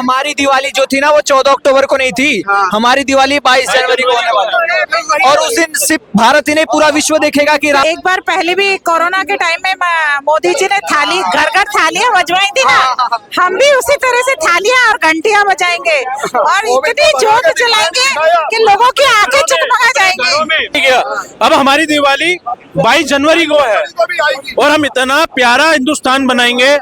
हमारी दिवाली जो थी ना वो 14 अक्टूबर को नहीं थी। हमारी दिवाली 22 जनवरी को होने वाली है और उस दिन सिर्फ भारत ही नहीं पूरा विश्व देखेगा कि एक बार पहले भी कोरोना के टाइम में मोदी जी ने थाली घर घर थालियां बजवाई थी ना, हम भी उसी तरह से थालियां और घंटियां बजाएंगे और इतनी जोर चलाएंगे कि लोगों की आंखें चकमगा जाएंगी। अब हमारी दिवाली 22 जनवरी को है और हम इतना प्यारा हिंदुस्तान बनाएंगे,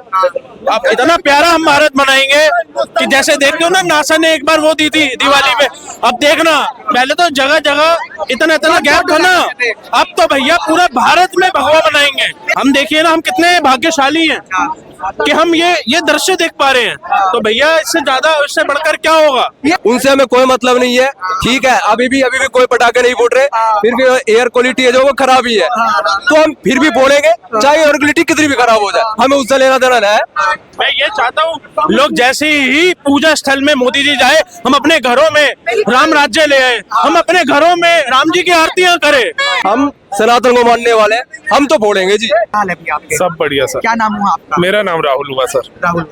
अब इतना प्यारा हम भारत बनाएंगे कि जैसे देखते हो ना, नासा ने एक बार वो दी थी दिवाली में। अब देखना, पहले तो जगह जगह इतना इतना गैप था ना, अब तो भैया पूरा भारत में भगवा बनाएंगे। हम देखिए ना, हम कितने भाग्यशाली हैं कि हम ये दृश्य देख पा रहे हैं। तो भैया इससे ज्यादा, इससे बढ़कर क्या होगा? उनसे हमें कोई मतलब नहीं है, ठीक है। अभी भी कोई पटाखे नहीं फूट रहे, फिर भी एयर क्वालिटी है जो वो खराब ही है, तो हम फिर भी फोड़ेंगे चाहे एयर क्वालिटी कितनी भी खराब हो जाए, हमें उससे लेना देना है। मैं ये चाहता हूँ लोग जैसे ही पूजा स्थल में मोदी जी जाए, हम अपने घरों में राम राज्य ले आए, हम अपने घरों में राम जी की आरतियां करें। हम सनातन को मानने वाले, हम तो फोड़ेंगे जी। सब बढ़िया सर। क्या नाम हुआ आपका? मेरा नाम राहुल हुआ सर। राहुल।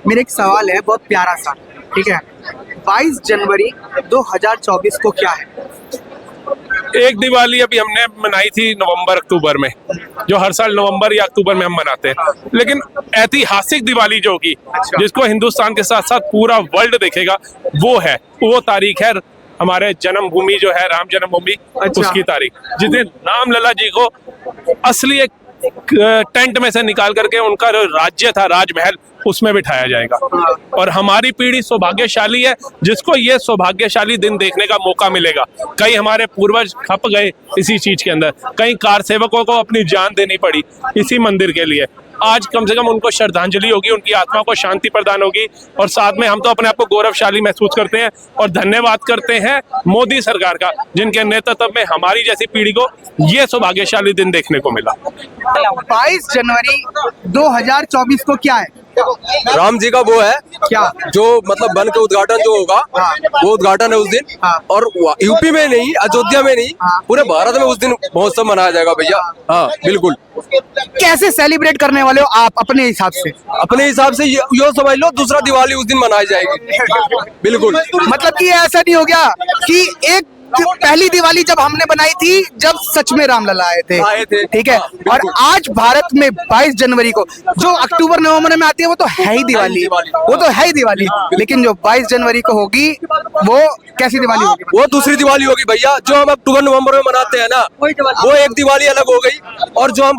मेरा एक सवाल है बहुत प्यारा सा, ठीक है। 22 जनवरी 2024 को क्या है? एक दिवाली अभी हमने मनाई थी नवंबर अक्टूबर में, जो हर साल नवंबर या अक्टूबर में हम मनाते हैं, लेकिन ऐतिहासिक दिवाली जो होगी, जिसको हिंदुस्तान के साथ साथ पूरा वर्ल्ड देखेगा, वो तारीख है हमारे जन्मभूमि जो है, राम जन्मभूमि, उसकी तारीख, जिस दिन राम लला जी को असली एक टेंट में से निकाल करके उनका जो राज्य था, राजमहल, उसमें बिठाया जाएगा। और हमारी पीढ़ी सौभाग्यशाली है जिसको ये सौभाग्यशाली दिन देखने का मौका मिलेगा। कई हमारे पूर्वज खप गए इसी चीज के अंदर, कई कार सेवकों को अपनी जान देनी पड़ी इसी मंदिर के लिए। आज कम से कम उनको श्रद्धांजलि होगी, उनकी आत्मा को शांति प्रदान होगी, और साथ में हम तो अपने आप को गौरवशाली महसूस करते हैं और धन्यवाद करते हैं मोदी सरकार का, जिनके नेतृत्व में हमारी जैसी पीढ़ी को ये सौभाग्यशाली दिन देखने को मिला। 22 जनवरी 2024 को क्या है? राम जी का वो है क्या, जो मतलब वन के उद्घाटन जो होगा, वो उद्घाटन है उस दिन। और यूपी में नहीं, अयोध्या में नहीं, पूरे भारत में उस दिन महोत्सव मनाया जाएगा भैया। हाँ बिल्कुल। कैसे सेलिब्रेट करने वाले हो आप अपने हिसाब से? अपने हिसाब से यो समझ लो, दूसरा दिवाली उस दिन मनाई जाएगी। बिल्कुल। मतलब कि ऐसा नहीं हो गया कि एक पहली दिवाली जब हमने बनाई थी जब सच में रामलला आए थे, ठीक है, और आज भारत में 22 जनवरी को जो अक्टूबर नवंबर में आती है वो तो है ही दिवाली, वो तो है ही दिवाली, लेकिन जो 22 जनवरी को होगी वो कैसी दिवाली होगी? वो दूसरी दिवाली होगी भैया। जो हम अक्टूबर नवंबर में मनाते हैं ना, वो एक दिवाली अलग हो गई, और जो हम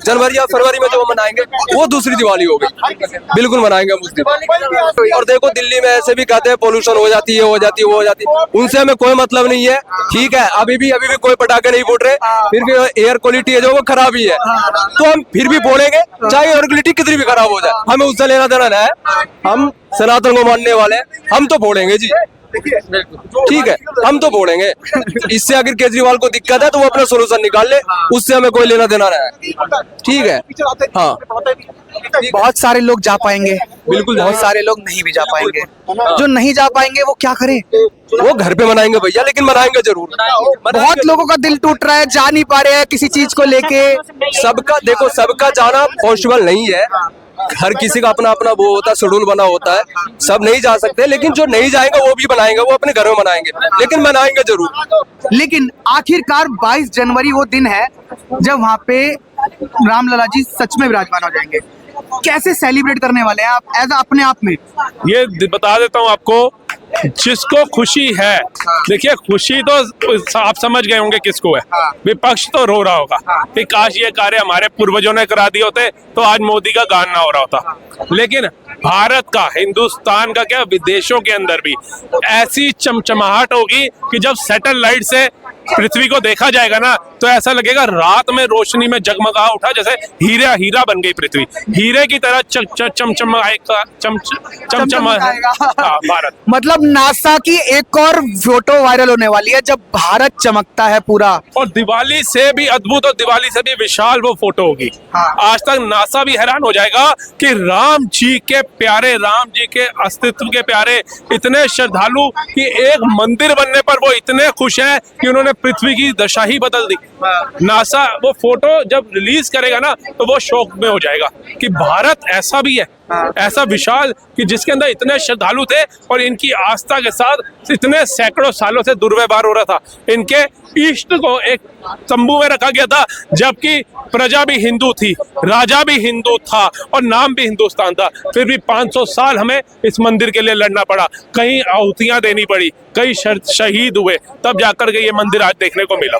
जनवरी या फरवरी में जो मनाएंगे वो दूसरी दिवाली हो गई। बिल्कुल मनाएंगे हम उस दिन। और देखो दिल्ली में ऐसे भी कहते हैं पोल्यूशन हो जाती है, हो जाती है, वो हो जाती है, उनसे हमें कोई मतलब नहीं है, ठीक है। अभी भी कोई पटाखे नहीं फूट रहे, फिर भी एयर क्वालिटी है जो वो खराब ही है, तो हम फिर भी फोड़ेंगे चाहे एयर क्वालिटी कितनी भी खराब हो जाए, हमें उससे लेना देना है। हम सनातन को मानने वाले, हम तो फोड़ेंगे जी, ठीक है, हम तो फोड़ेंगे। इससे अगर केजरीवाल को दिक्कत है तो वो अपना सोल्यूशन निकाल ले, उससे हमें कोई लेना देना नहीं है, ठीक है। हाँ, बहुत सारे लोग जा पाएंगे, बिल्कुल, बहुत सारे लोग नहीं भी जा पाएंगे। जो नहीं जा पाएंगे वो क्या करें? वो घर पे मनाएंगे भैया, लेकिन मनाएंगे जरूर। बहुत लोगों का दिल टूट रहा है, जा नहीं पा रहे हैं किसी चीज को लेके। सबका देखो, सबका जाना पॉसिबल नहीं है, हर किसी का अपना अपना वो होता है, शेड्यूल बना होता है, सब नहीं जा सकते, लेकिन जो नहीं जाएंगे वो भी बनाएंगे, वो अपने घर में मनाएंगे, लेकिन मनाएंगे जरूर। लेकिन आखिरकार 22 जनवरी वो दिन है जब वहाँ पे रामलला जी सच में विराजमान हो जाएंगे। कैसे सेलिब्रेट करने वाले हैं आप एज अपने आप में? ये बता देता हूँ आपको, जिसको खुशी है, देखिए खुशी तो आप समझ गए होंगे किसको है, विपक्ष तो रो रहा होगा कि काश ये कार्य हमारे पूर्वजों ने करा दिए होते तो आज मोदी का गान ना हो रहा होता। लेकिन भारत का, हिंदुस्तान का क्या, विदेशों के अंदर भी ऐसी चमचमाहट होगी कि जब सैटेलाइट से पृथ्वी को देखा जाएगा ना, तो ऐसा लगेगा रात में रोशनी में जगमगा उठा, जैसे हीरा बन गई पृथ्वी, हीरे की तरह चमचम भारत। मतलब नासा की एक और फोटो वायरल होने वाली है जब भारत चमकता है पूरा, और दिवाली से भी अद्भुत और दिवाली से भी विशाल वो फोटो होगी। आज तक नासा भी हैरान हो जाएगा कि राम जी के प्यारे, राम जी के अस्तित्व के प्यारे इतने श्रद्धालु कि एक मंदिर बनने पर वो इतने खुश हैं कि उन्होंने पृथ्वी की दशा ही बदल दी। नासा वो फोटो जब रिलीज करेगा ना, तो वो शौक में हो जाएगा कि भारत ऐसा भी है। ऐसा विशाल कि जिसके अंदर इतने श्रद्धालु थे और इनकी आस्था के साथ इतने सैकड़ों सालों से दुर्व्यवहार हो रहा था। इनके इष्ट को एक तंबू में रखा गया था, जबकि प्रजा भी हिंदू थी, राजा भी हिंदू था और नाम भी हिंदुस्तान था। फिर भी 500 साल हमें इस मंदिर के लिए लड़ना पड़ा, कहीं आहुतियां देनी पड़ी, कई शहीद हुए, तब जाकर के ये मंदिर आज देखने को मिला।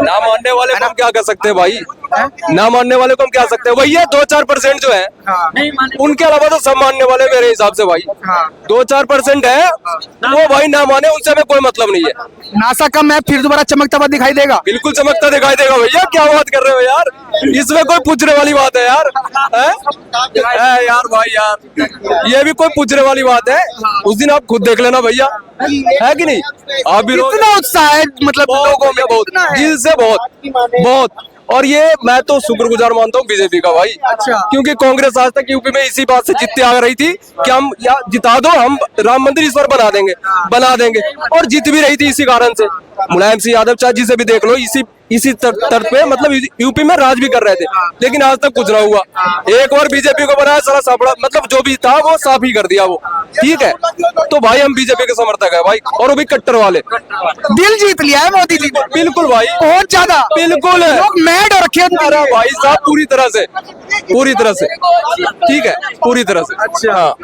ना मानने वाले को हम क्या कर सकते हैं भाई, ना मानने वाले को हम क्या सकते हैं। भैया 2-4% जो है उनके अलावा तो सब मानने वाले मेरे हिसाब से भाई। 2-4% है वो भाई ना माने, उनसे हमें कोई मतलब नहीं है। नासा का मैप फिर दोबारा चमकता हुआ दिखाई देगा। बिल्कुल चमकता दिखाई देगा भैया, क्या बात कर रहे हो यार, इसमें कोई पूछने वाली बात है यार? है यार भाई यार, ये भी कोई पूछने वाली बात है? उस दिन आप खुद देख लेना भैया, है कि नहीं? आप भी इतना उत्साह है मतलब लोगों में, बहुत दिल से, बहुत। और ये मैं तो शुक्रगुजार मानता हूँ बीजेपी का भाई। अच्छा। क्योंकि कांग्रेस आज तक यूपी में इसी बात से जीतती आ रही थी कि हम या जिता दो, हम राम मंदिर इस बार बना देंगे, और जीत भी रही थी इसी कारण से। मुलायम सिंह यादव चाचा जी से भी देख लो, इसी तर्ज पे मतलब यूपी में राज भी कर रहे थे, लेकिन आज तक कुछ ना हुआ। एक बार बीजेपी को बनाया, सारा सापड़ा मतलब जो भी था वो साफ ही कर दिया वो, ठीक है? तो भाई हम बीजेपी के समर्थक है भाई, और वो भी कट्टर वाले। दिल जीत लिया है मोदी जी ने। बिल्कुल भाई, बहुत ज्यादा, बिल्कुल लोग मैड हो रखे हैं। अरे भाई साहब पूरी तरह से, ठीक है, पूरी तरह से। अच्छा। हाँ।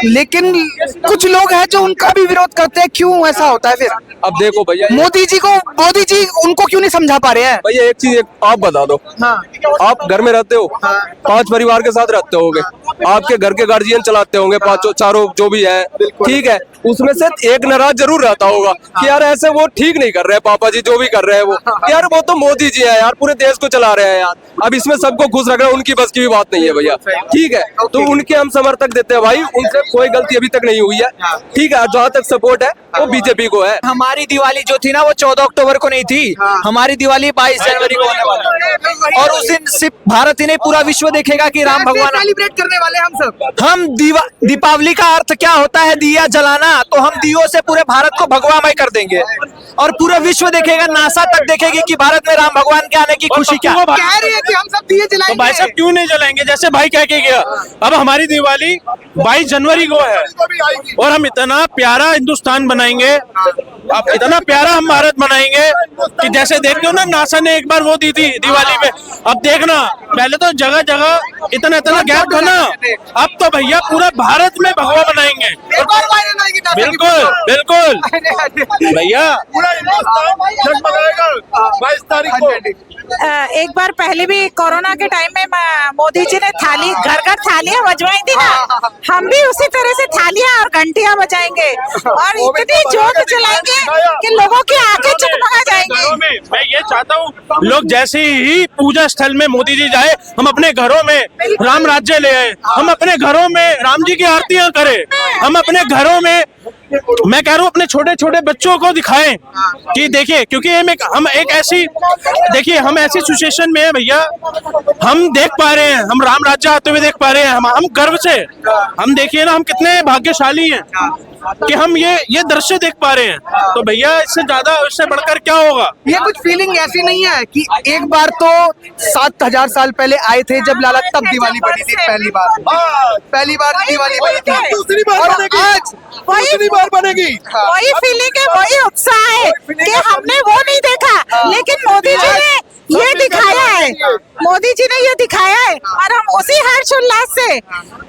लेकिन कुछ लोग हैं जो उनका भी विरोध करते हैं, क्यों ऐसा होता है फिर? अब देखो भैया, मोदी जी उनको क्यों नहीं समझा पा रहे हैं? भैया एक चीज आप बता दो। हाँ। आप घर में रहते हो, 5 परिवार के साथ रहते होगे, आपके घर के गार्जियन चलाते होंगे 5 चारों जो भी है, ठीक है? उसमें से एक नाराज जरूर रहता होगा कि यार ऐसे वो ठीक नहीं कर रहे हैं पापा जी, जो भी कर रहे हैं वो, यार वो तो मोदी जी है यार, पूरे देश को चला रहे हैं यार, अब इसमें सबको खुश रख रहे हैं, उनकी बस की भी बात नहीं है भैया, ठीक है? तो उनके हम समर्थक देते हैं भाई, उनसे कोई गलती अभी तक नहीं हुई है, ठीक है? जहाँ तक सपोर्ट है वो बीजेपी को है। हमारी दिवाली जो थी ना वो 14 अक्टूबर को नहीं थी, हमारी दिवाली 22 जनवरी को होने वाली है। और उस दिन सिर्फ भारत ही नहीं पूरा विश्व देखेगा कि राम भगवान सेलिब्रेट करने वाले हम सब। हम दीपावली का अर्थ क्या होता है, दिया जलाना, तो हम दियों से पूरे भारत को भगवामय कर देंगे और पूरा विश्व देखेगा, नासा तक देखेगी कि भारत में राम भगवान के आने की खुशी क्या है। कह रही है कि हम सब दिए जलाएंगे। तो भाई साहब क्यों नहीं जलाएंगे, जैसे भाई कह के गया। अब हमारी दिवाली 22 जनवरी को है और हम इतना प्यारा हिंदुस्तान बनाएंगे, अब इतना प्यारा हम भारत बनाएंगे कि जैसे देखते हो ना, नासा ने एक बार वो दी थी दिवाली में, अब देखना पहले तो जगह जगह इतना गैप था ना, अब तो भैया पूरा भारत में भगवा बनाएंगे। बिल्कुल बिल्कुल भैया, पूरा हिंदुस्तान जगमगाएगा 22 तारीख को। एक बार पहले भी कोरोना के टाइम में मोदी जी ने घर घर थालियां बजवाई थी ना, हम भी उसी तरह से थालियां और घंटियां बजाएंगे और इतनी जोत जलाएंगे कि लोगों की आंखें चकमगा जाएंगी। मैं ये चाहता हूँ लोग जैसे ही पूजा स्थल में मोदी जी जाए, हम अपने घरों में राम राज्य ले आए, हम अपने घरों में राम जी की आरतियां करें, हम अपने घरों में, मैं कह रहा हूँ अपने छोटे छोटे बच्चों को दिखाएं कि देखिए, क्योंकि हम एक ऐसी, देखिए हम ऐसी सिचुएशन में है भैया, हम देख पा रहे हैं, हम राम राज्य आते हुए देख पा रहे हैं, हम गर्व से, हम देखिए ना हम कितने भाग्यशाली हैं कि हम ये दृश्य देख पा रहे हैं। तो भैया इससे ज्यादा, इससे बढ़कर क्या होगा? ये कुछ फीलिंग ऐसी नहीं है कि एक बार तो 7000 साल पहले आए थे जब लाला, तब दिवाली बनी थी पहली बार दिवाली बनी थी, दूसरी बार और बनेगी, आज दूसरी बार बनेगी। वही फीलिंग है, वही उत्साह है कि हमने वो नहीं देखा, लेकिन मोदी जी ने ये दिखाया है, मोदी जी ने ये दिखाया है, और हम उसी हर्षोल्लास से,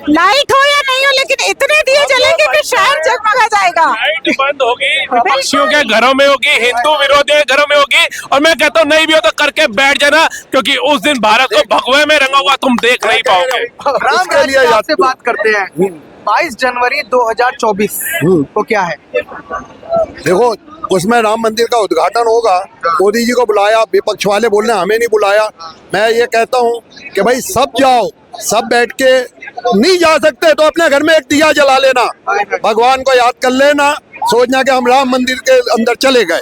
लाइट हो या नहीं हो, लेकिन इतने दिए जलेंगे कि शहर जगमगा जाएगा। लाइट बंद होगी, विपक्षियों के घरों में होगी, हिंदू विरोधियों के घरों में होगी, और मैं कहता हूँ नहीं भी हो तो करके बैठ जाना, क्योंकि उस दिन भारत को भगवे में रंगा हुआ तुम देख नहीं पाओगे। राम राज्य आपसे बात करते हैं। 22 जनवरी 2024 तो क्या है? देखो, उसमें राम मंदिर का उद्घाटन होगा, मोदी जी को बुलाया, विपक्ष वाले बोल रहे हैं हमें नहीं बुलाया। मैं ये कहता हूँ कि भाई सब जाओ, सब बैठ के, नहीं जा सकते तो अपने घर में एक दिया जला लेना, भगवान को याद कर लेना, सोचना कि हम राम मंदिर के अंदर चले गए।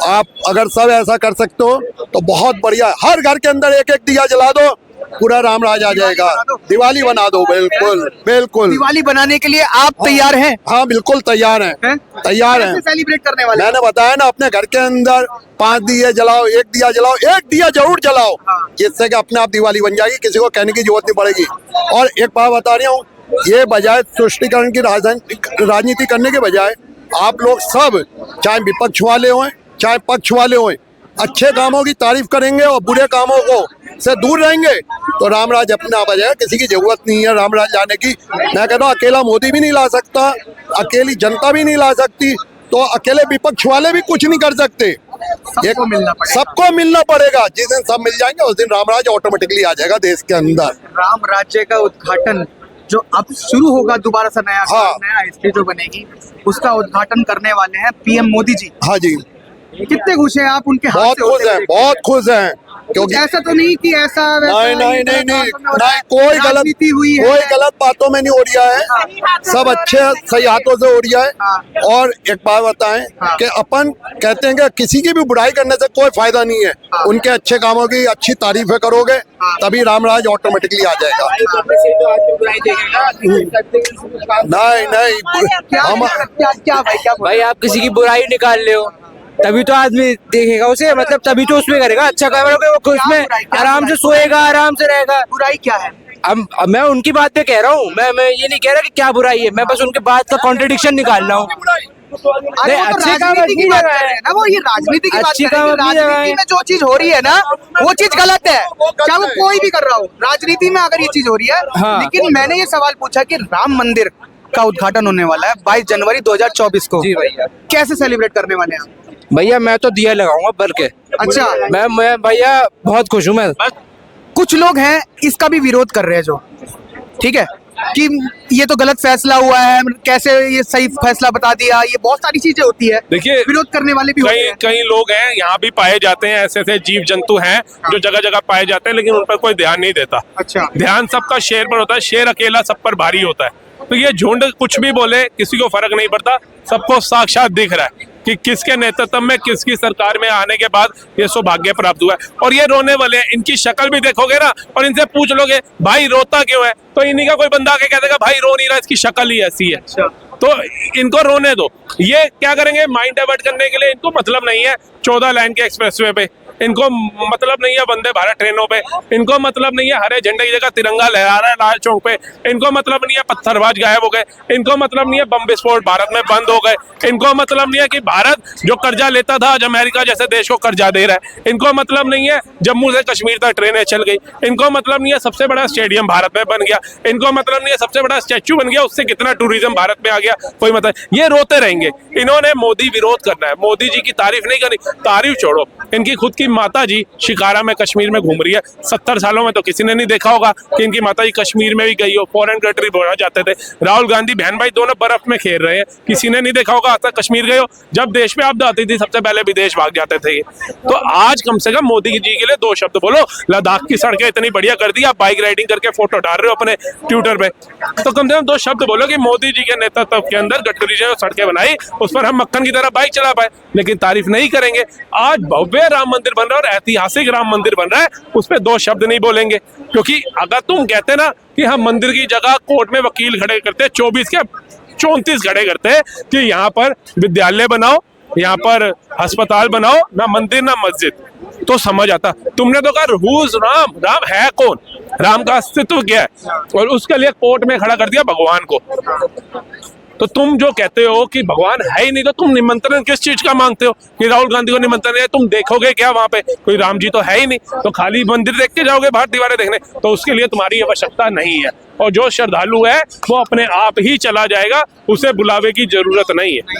आप अगर सब ऐसा कर सकते हो तो बहुत बढ़िया, हर घर के अंदर एक एक दिया जला दो, पूरा राम राज आ जाएगा। दिवाली बना दो, बिल्कुल बिल्कुल। दिवाली बनाने के लिए आप तैयार हैं? हाँ बिल्कुल तैयार हैं, तैयार हैं। सेलिब्रेट करने वाले? मैंने बताया ना, अपने घर के अंदर 5 दिए जलाओ, 1 दिया जलाओ, 1 दिया जरूर जलाओ, जिससे कि अपने आप दिवाली बन जाएगी, किसी को कहने की जरूरत नहीं पड़ेगी। और एक बात बता रही हूँ, ये बजाय तुष्टीकरण की राजनीति करने के बजाय आप लोग सब, चाहे विपक्ष वाले हों चाहे पक्ष वाले हों, अच्छे कामों की तारीफ करेंगे और बुरे कामों को से दूर रहेंगे तो रामराज अपने आप आ जाएगा। किसी की जरूरत नहीं है रामराज लाने की। मैं कहता हूँ अकेला मोदी भी नहीं ला सकता, अकेली जनता भी नहीं ला सकती, तो अकेले विपक्ष वाले भी कुछ नहीं कर सकते। सबको मिलना पड़ेगा। जिस दिन सब मिल जाएंगे उस दिन रामराज ऑटोमेटिकली आ जाएगा देश के अंदर। राम राज्य का उद्घाटन जो अब शुरू होगा, दोबारा से नया नया हिस्ट्री जो बनेगी, उसका उद्घाटन करने वाले हैं पीएम मोदी जी। हाँ जी। कितने खुश हैं आप उनके हाथ बहुत खुश हैं, बहुत खुश हैं। क्योंकि ऐसा तो नहीं कि ऐसा नहीं, कोई गलत बातों में नहीं हो रहा है, सब अच्छे सही हाथों से हो रहा है। और एक बात बताएं कि अपन कहते हैं कि किसी की भी बुराई करने से कोई फायदा नहीं है, उनके अच्छे कामों की अच्छी तारीफें करोगे तभी रामराज ऑटोमेटिकली आ जाएगा। नहीं हम क्या भाई आप किसी की बुराई निकाल ले हो तभी तो आदमी देखेगा उसे, मतलब तभी तो उसमें करेगा अच्छा काम, वो उसमें आराम से सोएगा, आराम से रहेगा। बुराई क्या है? अब मैं उनकी बात पे कह रहा हूँ, मैं ये नहीं कह रहा कि क्या बुराई है, मैं बस उनके बात का कॉन्ट्रडिक्शन निकाल रहा हूँ। अच्छे राजनीति की बात कर रहे हैं ना, वो ये राजनीति की बात कर रहे हैं। राजनीति में जो चीज हो रही है ना वो चीज गलत है, चाहे वो कोई भी कर रहा हो। राजनीति में अगर ये चीज हो रही है, लेकिन मैंने ये सवाल पूछा कि राम मंदिर का उद्घाटन होने वाला है 22 जनवरी 2024 को। जी भैया। कैसे सेलिब्रेट करने वाले हैं? भैया मैं तो दिया लगाऊंगा भर के। अच्छा। मैं भैया बहुत खुश हूँ। मैं कुछ लोग हैं इसका भी विरोध कर रहे हैं, जो ठीक है कि ये तो गलत फैसला हुआ है, कैसे ये सही फैसला बता दिया, ये बहुत सारी चीजें होती है। देखिए विरोध करने वाले भी होते हैं। कई लोग हैं यहाँ भी पाए जाते हैं, ऐसे ऐसे जीव जंतु हैं जो जगह जगह पाए जाते हैं, लेकिन उन पर कोई ध्यान नहीं देता। अच्छा। ध्यान सबका शेर पर होता है, शेर अकेला सब पर भारी होता है। तो ये झुंड कुछ भी बोले किसी को फर्क नहीं पड़ता, सबको साक्षात दिख रहा है कि किसके नेतृत्व में किसकी सरकार में आने के बाद ये सौभाग्य प्राप्त हुआ है। और ये रोने वाले हैं, इनकी शक्ल भी देखोगे ना और इनसे पूछ लोगे भाई रोता क्यों है, तो इन्हीं का कोई बंदा आके कह देगा भाई रो नहीं रहा, इसकी शक्ल ही ऐसी है। तो इनको रोने दो। ये क्या करेंगे, माइंड डाइवर्ट करने के लिए इनको मतलब नहीं है 14 लाइन के एक्सप्रेसवे पे, इनको मतलब नहीं है वंदे भारत ट्रेनों पे, इनको मतलब नहीं है हरे झंडे की जगह तिरंगा लहरा रहा है लाल चौक पे, इनको मतलब नहीं है पत्थरबाज गायब हो गए, इनको मतलब नहीं है बम विस्फोट भारत में बंद हो गए, इनको मतलब नहीं है कि भारत जो कर्जा लेता था आज अमेरिका जैसे देश को कर्जा दे रहा है, इनको मतलब नहीं है जम्मू से कश्मीर तक ट्रेनें चल गई, इनको मतलब नहीं है सबसे बड़ा स्टेडियम भारत में बन गया, इनको मतलब नहीं है सबसे बड़ा स्टैच्यू बन गया, उससे कितना टूरिज्म भारत में आ गया, कोई मतलब। ये रोते रहेंगे। इन्होंने मोदी विरोध करना है, मोदी जी की तारीफ नहीं करनी। तारीफ छोड़ो, इनकी खुद की माता जी शिकारा में कश्मीर में घूम रही है। 70 सालों में तो किसी ने नहीं देखा होगा कि इनकी माता जी कश्मीर में भी गई हो, फॉरेन कंट्री बोला जाते थे। राहुल गांधी बहन भाई दोनों बर्फ में खेल रहे हैं, किसी ने नहीं देखा होगा आज तक कश्मीर गए हो। जब देश में आपदा आती थी सबसे पहले विदेश भाग जाते थे। तो आज कम से कम मोदी जी के लिए 2 शब्द बोलो। लद्दाख की सड़कें इतनी बढ़िया कर दी, आप बाइक राइडिंग करके फोटो डाल रहे हो अपने ट्विटर पे, तो कम से कम 2 शब्द बोलो कि मोदी जी के नेतृत्व के अंदर गडकरी जी ने सड़कें बनाई, उस पर हम मक्खन की तरह बाइक चला पाए। लेकिन तारीफ नहीं करेंगे। आज भव्य राम मंदिर बन रहा है और ऐतिहासिक राम मंदिर बन रहा है, उस पर 2 शब्द नहीं बोलेंगे। क्योंकि अगर तुम कहते ना कि हम मंदिर की जगह कोर्ट में वकील खड़े करते, 24 के 34 खड़े करते कि यहाँ पर विद्यालय बनाओ, यहाँ पर अस्पताल बनाओ, ना मंदिर ना मस्जिद, तो समझ आता। तुमने तो कहा हुज राम, राम है कौन, राम का अस्तित्व क्या है, और उसके लिए कोर्ट में खड़ा कर दिया भगवान को। तो तुम जो कहते हो कि भगवान है ही नहीं, तो तुम निमंत्रण किस चीज का मांगते हो कि राहुल गांधी को निमंत्रण है? तुम देखोगे क्या वहां पे? कोई राम जी तो है ही नहीं, तो खाली मंदिर देख के जाओगे बाहर दीवारें देखने? तो उसके लिए तुम्हारी आवश्यकता नहीं है। और जो श्रद्धालु है वो अपने आप ही चला जाएगा, उसे बुलावे की जरूरत नहीं है।